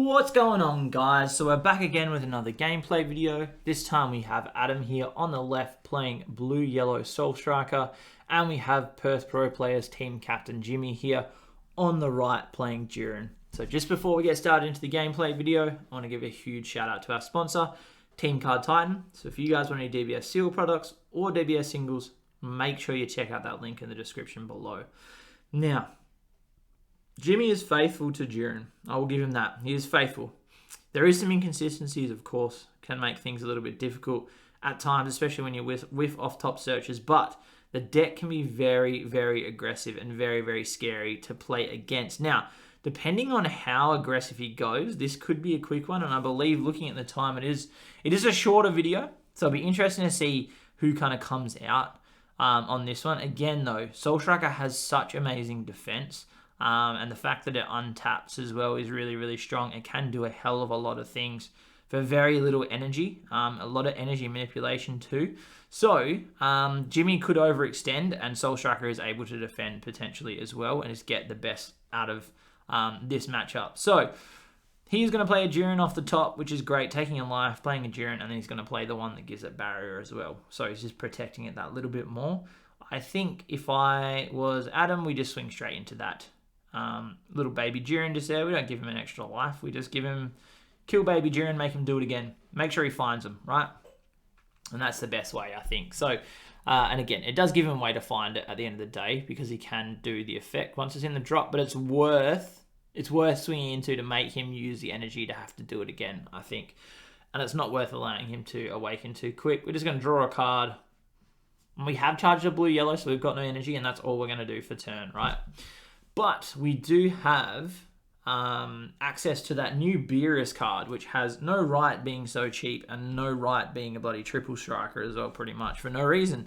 What's going on, guys? So we're back again with another gameplay video. This time we have Adam here on the left playing blue-yellow Soul Striker, and we have Perth Pro Players team captain Jimmy here on the right playing Jiren. So just before we get started into the gameplay video, I want to give a huge shout out to our sponsor, Team Card Titan. So if you guys want any DBS Seal products or DBS singles, make sure you check out that link in the description below. Now, Jimmy is faithful to Jiren. I will give him that. He is faithful. There is some inconsistencies, of course, can make things a little bit difficult at times, especially when you whiff off top searches, but the deck can be very, very aggressive and very, very scary to play against. Now, depending on how aggressive he goes, this could be a quick one, and I believe looking at the time, it is a shorter video, so it'll be interesting to see who kind of comes out on this one. Again, though, Soul Striker has such amazing defense. And the fact that it untaps as well is really, really strong. It can do a hell of a lot of things for very little energy. A lot of energy manipulation too. So, Jimmy could overextend, and Soul Striker is able to defend potentially as well and just get the best out of this matchup. So, he's going to play a Jiren off the top, which is great, taking a life, playing a Jiren, and then he's going to play the one that gives it barrier as well. So, he's just protecting it that little bit more. I think if I was Adam, we just swing straight into that. Little baby Jiren just there. We don't give him an extra life. We just give him, kill baby Jiren, make him do it again. Make sure he finds him, right? And that's the best way, I think. So, and again, it does give him a way to find it at the end of the day because he can do the effect once it's in the drop, but it's worth swinging into to make him use the energy to have to do it again, I think. And it's not worth allowing him to awaken too quick. We're just going to draw a card. And we have charged a blue-yellow, so we've got no energy, and that's all we're going to do for turn, right? But we do have access to that new Beerus card, which has no right being so cheap and no right being a bloody triple striker as well, pretty much, for no reason.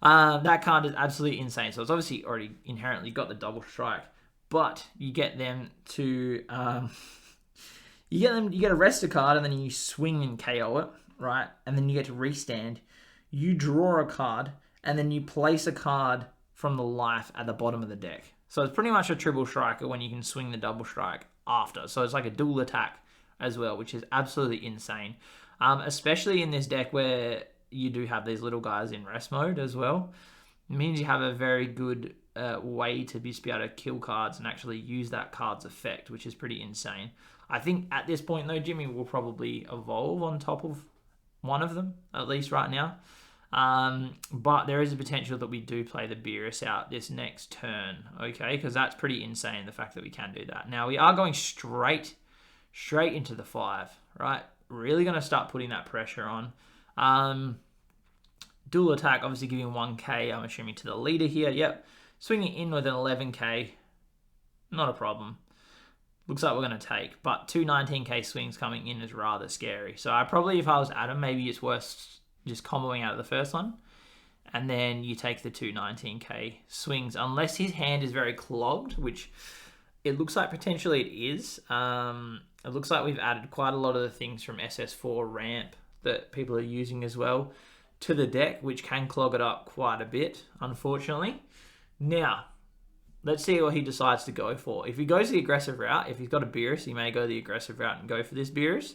That card is absolutely insane. So it's obviously already inherently got the double strike, but you get them to... you get a rest a card, and then you swing and KO it, right? And then you get to restand. You draw a card, and then you place a card from the life at the bottom of the deck. So it's pretty much a triple striker when you can swing the double strike after. So it's like a dual attack as well, which is absolutely insane. Especially in this deck where you do have these little guys in rest mode as well. It means you have a very good way to be able to kill cards and actually use that card's effect, which is pretty insane. I think at this point, though, Jimmy will probably evolve on top of one of them, at least right now. But there is a potential that we do play the Beerus out this next turn, okay? Because that's pretty insane, the fact that we can do that. Now, we are going straight into the 5, right? Really going to start putting that pressure on. Dual attack, obviously giving 1k, I'm assuming, to the leader here. Yep. Swinging in with an 11k, not a problem. Looks like we're going to take, but 2 19k swings coming in is rather scary. So I probably, if I was Adam, maybe it's worth just comboing out of the first one, and then you take the 2 19k swings, unless his hand is very clogged, which it looks like potentially it is. It looks like we've added quite a lot of the things from SS4 ramp that people are using as well to the deck, which can clog it up quite a bit, unfortunately. Now, let's see what he decides to go for. If he goes the aggressive route, if he's got a Beerus, he may go the aggressive route and go for this Beerus.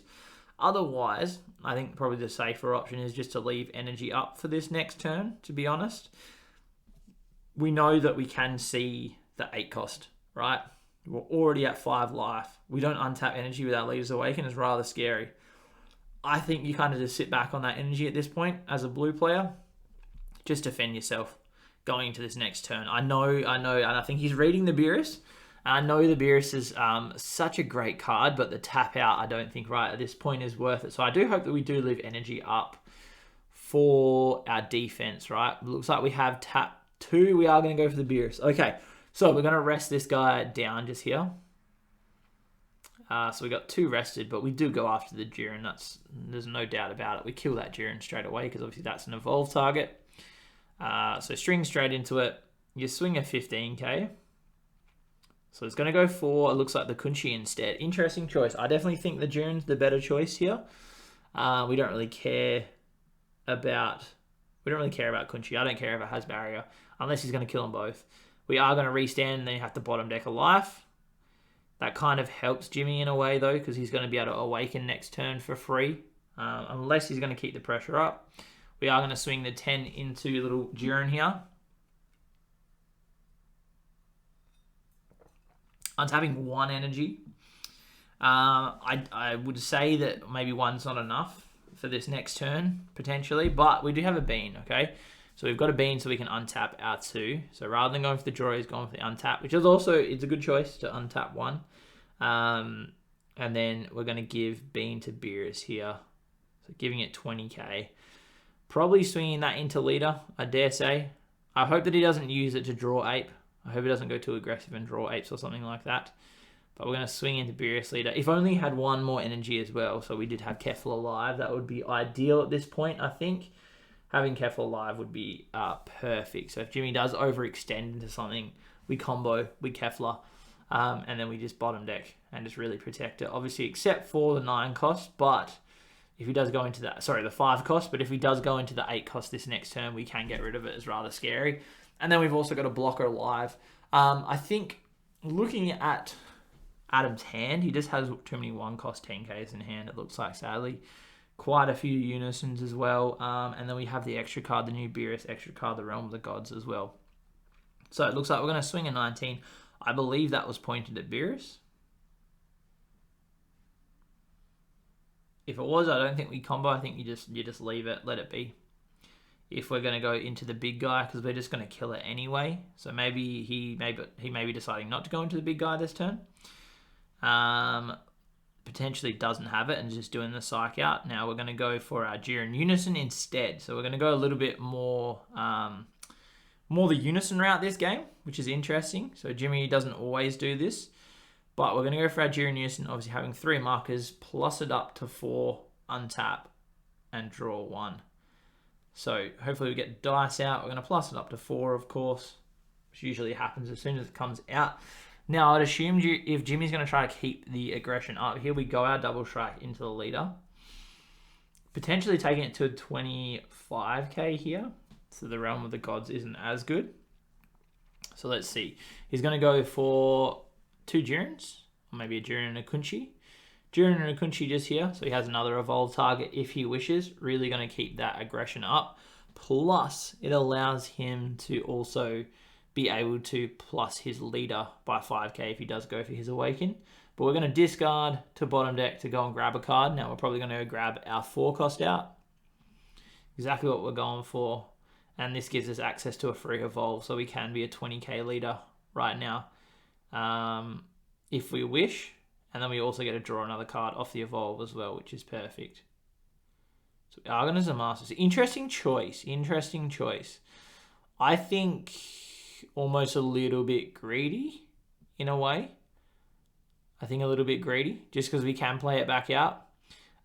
Otherwise, I think probably the safer option is just to leave energy up for this next turn, to be honest. We know that we can see the 8 cost, right? We're already at 5 life. We don't untap energy without Leaders Awaken. It's rather scary. I think you kind of just sit back on that energy at this point as a blue player. Just defend yourself going into this next turn. I know, and I think he's reading the Beerus. I know the Beerus is such a great card, but the tap out, I don't think right at this point is worth it. So I do hope that we do leave energy up for our defense, right? It looks like we have tap 2. We are going to go for the Beerus. Okay, so we're going to rest this guy down just here. So we got 2 rested, but we do go after the Jiren. There's no doubt about it. We kill that Jiren straight away because obviously that's an evolve target. So string straight into it. You swing a 15k. So it's going to go for, it looks like the Kunchi instead. Interesting choice. I definitely think the Jiren's the better choice here. We don't really care about Kunchi. I don't care if it has barrier, unless he's going to kill them both. We are going to restand, and then you have to bottom deck a life. That kind of helps Jimmy in a way, though, because he's going to be able to awaken next turn for free, unless he's going to keep the pressure up. We are going to swing the 10 into little Jiren here. Untapping 1 energy. I would say that maybe 1's not enough for this next turn, potentially, but we do have a bean, okay? So we've got a bean so we can untap our 2. So rather than going for the draw, he's going for the untap, which is also, it's a good choice to untap 1. And then we're going to give bean to Beerus here. So giving it 20k. Probably swinging that into leader, I dare say. I hope that he doesn't use it to draw ape. I hope he doesn't go too aggressive and draw apes or something like that. But we're going to swing into Beerus leader. If only he had 1 more energy as well, so we did have Keffel alive, that would be ideal at this point, I think. Having Keffel alive would be perfect. So if Jimmy does overextend into something, we combo with Keffler, and then we just bottom deck and just really protect it. Obviously, except for the 9 cost, but if he does go into that, sorry, the 5 cost, but if he does go into the 8 cost this next turn, we can get rid of it. It's rather scary. And then we've also got a blocker alive. I think looking at Adam's hand, he just has too many 1 cost 10Ks in hand, it looks like, sadly. Quite a few unisons as well. And then we have the extra card, the new Beerus extra card, the Realm of the Gods as well. So it looks like we're going to swing a 19. I believe that was pointed at Beerus. If it was, I don't think we combo. I think you just leave it, let it be. If we're going to go into the big guy, because we're just going to kill it anyway. So maybe he may be deciding not to go into the big guy this turn. Potentially doesn't have it and just doing the psych out. Now we're going to go for our Jiren Unison instead. So we're going to go a little bit more the Unison route this game, which is interesting. So Jimmy doesn't always do this, but we're going to go for our Jiren Unison, obviously having 3 markers, plus it up to 4, untap, and draw 1. So hopefully we get dice out. We're going to plus it up to 4, of course, which usually happens as soon as it comes out. Now, I'd assume if Jimmy's going to try to keep the aggression up, here we go, our double strike into the leader. Potentially taking it to 25k here. So the Realm of the Gods isn't as good. So let's see. He's going to go for 2 Jirens, or maybe a Jiren and a Kunchi. Jiren and a Kunchi just here, so he has another evolved target if he wishes. Really going to keep that aggression up. Plus, it allows him to also be able to plus his leader by 5k if he does go for his awaken. But we're going to discard to bottom deck to go and grab a card. Now we're probably going to grab our 4 cost out. Exactly what we're going for. And this gives us access to a free evolve, so we can be a 20k leader right now if we wish. And then we also get to draw another card off the evolve as well, which is perfect. So Argon is a master. Interesting choice. Interesting choice. I think almost a little bit greedy in a way. I think a little bit greedy just because we can play it back out.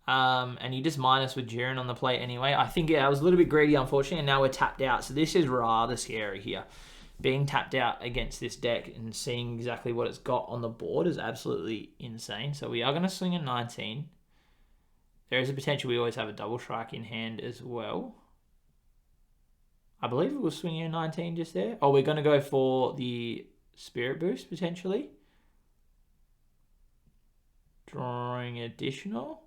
And you just minus with Jiren on the plate anyway. I think I was a little bit greedy, unfortunately, and now we're tapped out. So this is rather scary here. Being tapped out against this deck and seeing exactly what it's got on the board is absolutely insane. So we are going to swing a 19. There is a potential we always have a double strike in hand as well. I believe we were swinging a 19 just there. Oh, we're going to go for the Spirit Boost, potentially. Drawing additional.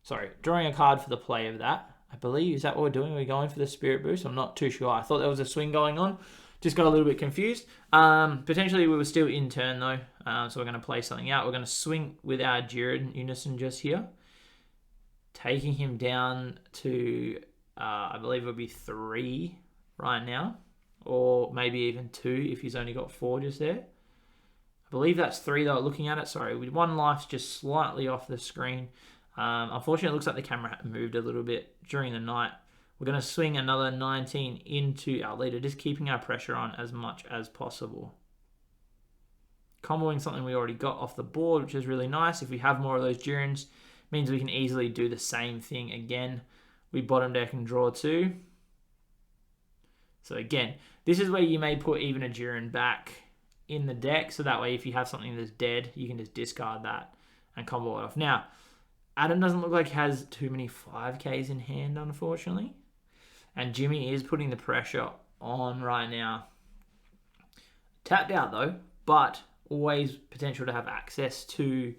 Sorry, drawing a card for the play of that. I believe, is that what we're doing? We're going for the Spirit Boost? I'm not too sure. I thought there was a swing going on. Just got a little bit confused. Potentially we were still in turn though. So we're going to play something out. We're going to swing with our Jiren Unison just here. Taking him down to, I believe it would be 3 right now. Or maybe even 2 if he's only got 4 just there. I believe that's 3 though, looking at it. Sorry, with 1 life just slightly off the screen. Unfortunately, it looks like the camera moved a little bit during the night. We're going to swing another 19 into our leader, just keeping our pressure on as much as possible. Comboing something we already got off the board, which is really nice. If we have more of those Jirens, means we can easily do the same thing again. We bottom deck and draw 2. So again, this is where you may put even a Jiren back in the deck, so that way if you have something that's dead, you can just discard that and combo it off. Now, Adam doesn't look like he has too many 5Ks in hand, unfortunately. And Jimmy is putting the pressure on right now. Tapped out, though. But always potential to have access to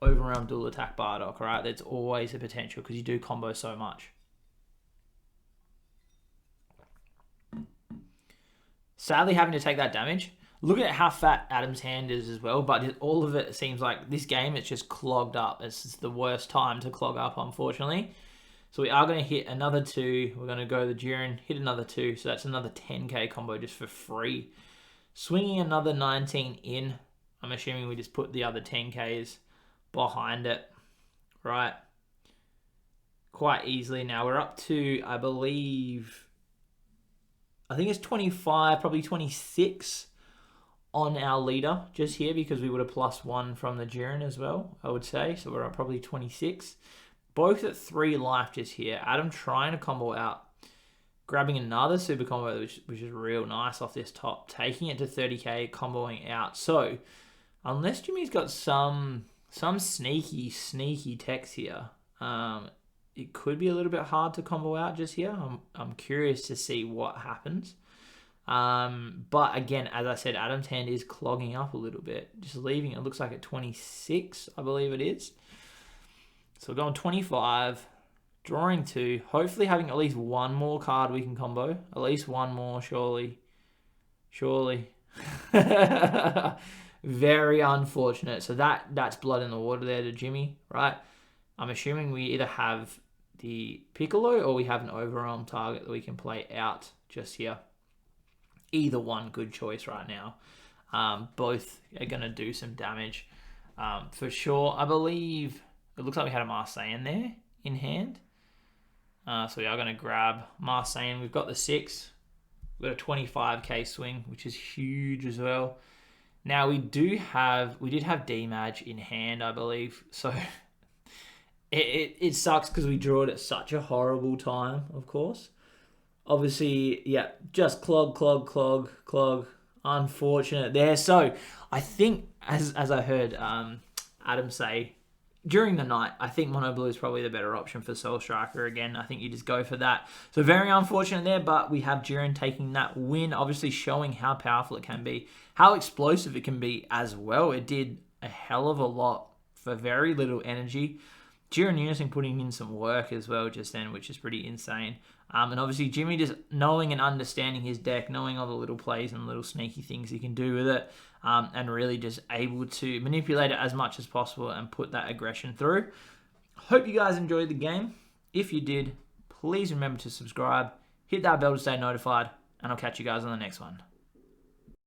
overwhelm dual attack Bardock, right? There's always a potential because you do combo so much. Sadly, having to take that damage. Look at how fat Adam's hand is as well, but all of it seems like this game, it's just clogged up. It's just the worst time to clog up, unfortunately. So we are going to hit another 2. We're going to go the Jiren, hit another 2. So that's another 10k combo just for free. Swinging another 19 in. I'm assuming we just put the other 10ks behind it, right? Quite easily now. We're up to, I think it's 25, probably 26 on our leader just here because we would have +1 from the Jiren as well, I would say. So we're at probably 26. Both at 3 life just here. Adam trying to combo out. Grabbing another super combo, which is real nice off this top. Taking it to 30k, comboing out. So, unless Jimmy's got some sneaky techs here, it could be a little bit hard to combo out just here. I'm curious to see what happens. But again, as I said, Adam's hand is clogging up a little bit. Just leaving it looks like at 26, I believe it is. So we're going 25, drawing 2, hopefully having at least one more card we can combo. At least one more, surely. Very unfortunate. So that's blood in the water there to Jimmy, right? I'm assuming we either have the Piccolo or we have an overarm target that we can play out just here. Either one, good choice right now. Both are going to do some damage for sure. I believe it looks like we had a Marseille there in hand. So we are going to grab Marseille. We've got the 6. We've got a 25k swing, which is huge as well. Now we did have D-Maj in hand, I believe. So it sucks because we drew it at such a horrible time, of course. Obviously, yeah, just clog. Unfortunate there. So I think, as I heard Adam say during the night, I think Mono Blue is probably the better option for Soul Striker again. I think you just go for that. So very unfortunate there, but we have Jiren taking that win, obviously showing how powerful it can be, how explosive it can be as well. It did a hell of a lot for very little energy. Jiren Unison putting in some work as well just then, which is pretty insane. And obviously Jimmy just knowing and understanding his deck, knowing all the little plays and little sneaky things he can do with it, and really just able to manipulate it as much as possible and put that aggression through. Hope you guys enjoyed the game. If you did, please remember to subscribe, hit that bell to stay notified, and I'll catch you guys on the next one.